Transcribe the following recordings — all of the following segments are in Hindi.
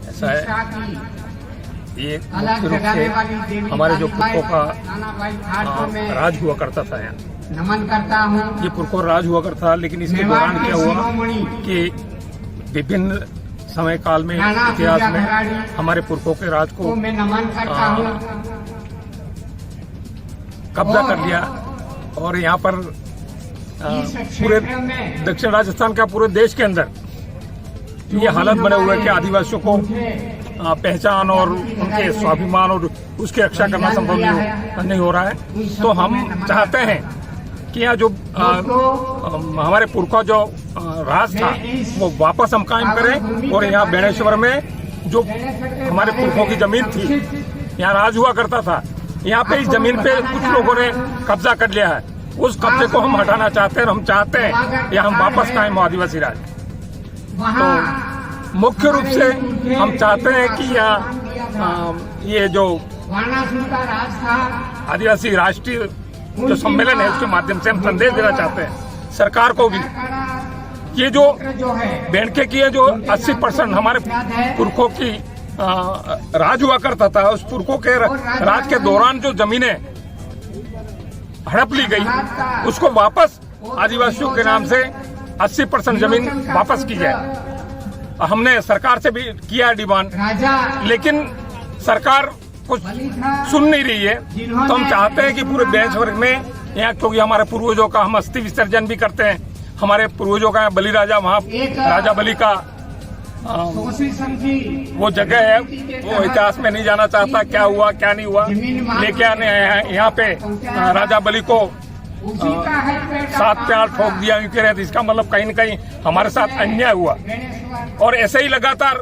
ऐसा है, ये मुख्य रूप से हमारे जो पुरखों का राज हुआ करता था यहाँ, नमन करता हूँ। ये पुरखों राज हुआ करता, लेकिन इसके दौरान क्या हुआ कि विभिन्न समय काल में इतिहास में हमारे पुरखों के राज को मैं नमन करता हूँ। कब्जा कर लिया और यहाँ पर पूरे दक्षिण राजस्थान का पूरे देश के अंदर ये हालत बने हुए कि आदिवासियों को पहचान और उनके स्वाभिमान और उसकी रक्षा करना संभव नहीं हो रहा है। तो हम चाहते हैं कि यहाँ जो हमारे पुरखा जो राज था वो वापस हम कायम करें और यहाँ बेणेश्वर में जो हमारे पुरखों की जमीन थी, यहाँ राज हुआ करता था, यहाँ पे इस जमीन पे कुछ लोगों ने कब्जा कर लिया है। उस कब्जे को हम हटाना चाहते हैं और हम चाहते हैं यहाँ हम वापस कायम हो आदिवासी राज। तो मुख्य रूप से हम चाहते हैं कि यहाँ ये जो आदिवासी राष्ट्रीय जो सम्मेलन है उसके माध्यम से हम संदेश देना चाहते हैं सरकार को भी, ये जो बेणके की है जो 80% हमारे पुरखों की राज हुआ करता था, उस पुरखों के राज के दौरान जो जमीनें हड़प ली गई उसको वापस आदिवासियों के नाम से 80% जमीन वापस की जाए। हमने सरकार से भी किया डिमांड, लेकिन सरकार कुछ सुन नहीं रही है। तो हम चाहते हैं कि पूरे बेणेश्वर में यहाँ, क्योंकि हमारे पूर्वजों का हम अस्थि विसर्जन भी करते हैं, हमारे पूर्वजों का बलि राजा, वहाँ राजा बलि का वो जगह है, वो इतिहास में नहीं जाना चाहता क्या हुआ क्या नहीं हुआ, लेके आने हैं यहाँ पे राजा बलि को 7 प्यार ठोक दिया कह रहे थे। इसका मतलब कहीं न कहीं हमारे साथ अन्याय हुआ और ऐसे ही लगातार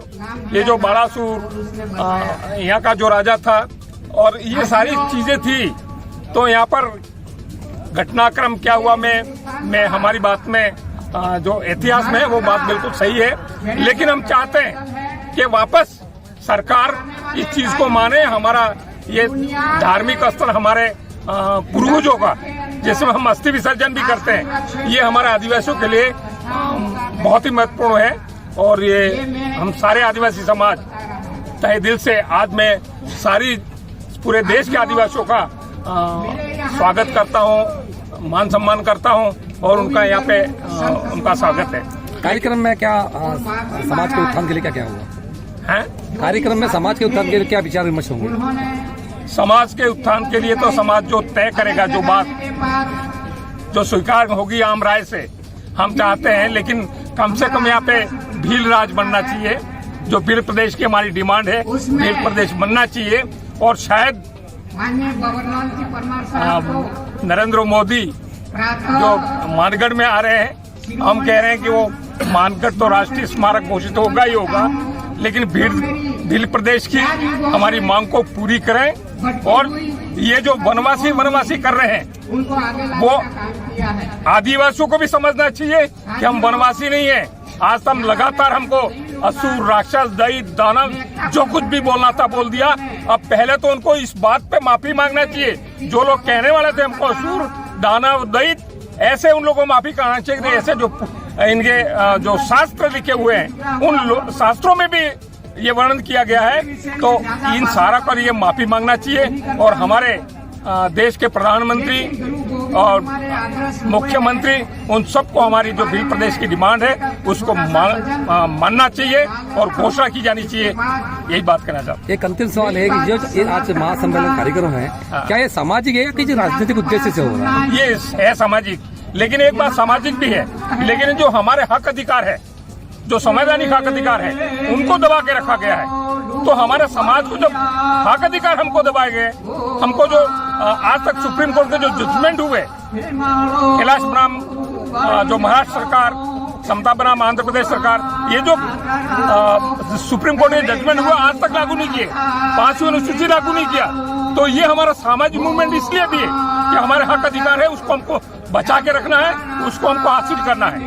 ये जो बारासूर यहाँ का जो राजा था और ये सारी चीजें थी। तो यहाँ पर घटनाक्रम क्या हुआ मैं हमारी बात में जो इतिहास में है वो बात बिल्कुल सही है, लेकिन हम चाहते हैं कि वापस सरकार इस चीज को माने। हमारा ये धार्मिक स्थल हमारे पूर्वजों का जिसमें हम अस्थि विसर्जन भी करते हैं, ये हमारे आदिवासियों के लिए बहुत ही महत्वपूर्ण है। और ये हम सारे आदिवासी समाज तहे दिल से आज मैं सारी पूरे देश के आदिवासियों का स्वागत करता हूँ, मान सम्मान करता हूँ और उनका यहाँ पे उनका स्वागत है। कार्यक्रम में क्या समाज के उत्थान के लिए क्या हुआ है? कार्यक्रम में समाज के उत्थान के लिए क्या विचार विमर्श होंगे? समाज के उत्थान के लिए तो समाज जो तय करेगा, जो बात जो स्वीकार होगी आम राय से हम चाहते हैं, लेकिन कम से कम यहाँ पे भील राज बनना चाहिए। जो भील प्रदेश की हमारी डिमांड है, भील प्रदेश बनना चाहिए। और शायद नरेंद्र मोदी जो मानगढ़ में आ रहे हैं, हम कह रहे हैं कि वो मानगढ़ तो राष्ट्रीय स्मारक घोषित होगा ही होगा, लेकिन भील प्रदेश की हमारी मांग को पूरी करें। और ये जो वनवासी कर रहे हैं वो आदिवासियों को भी समझना चाहिए कि हम वनवासी नहीं है। आज तक लगातार हमको असुर, राक्षस, दैत, दानव जो कुछ भी बोलना था बोल दिया। अब पहले तो उनको इस बात पे माफी मांगना चाहिए। जो लोग कहने वाले थे हमको असुर, दानव, दैत, ऐसे उन लोगों को माफी करना चाहिए। ऐसे जो इनके जो शास्त्र लिखे हुए हैं उन शास्त्रों में भी ये वर्णन किया गया है। तो इन सारा पर ये माफी मांगना चाहिए और हमारे देश के प्रधानमंत्री और मुख्यमंत्री उन सबको हमारी जो भील प्रदेश की डिमांड है उसको मानना चाहिए और घोषणा की जानी चाहिए। यही बात कहना चाहता हूँ। एक अंतिम सवाल है कि जो आज महासम्मेलन कार्यक्रम है, क्या ये सामाजिक है या किसी राजनीतिक उद्देश्य से हो रहा है? ये है सामाजिक, लेकिन एक बात सामाजिक भी है, लेकिन जो हमारे हक अधिकार है, जो संवैधानिक हक अधिकार है, उनको दबा के रखा गया है। तो हमारे समाज को जब हक अधिकार हमको दबाए गए, हमको जो आज तक सुप्रीम कोर्ट के जो जजमेंट हुए, कैलाश बनाम जो महाराष्ट्र सरकार, समता बनाम आंध्र प्रदेश सरकार, ये जो सुप्रीम कोर्ट ने जजमेंट हुआ आज तक लागू नहीं किए, 5वीं अनुसूची लागू नहीं किया। तो ये हमारा सामाजिक मूवमेंट इसलिए भी है कि हमारे हक अधिकार है, उसको हमको बचा के रखना है, उसको हमको हासिल करना है।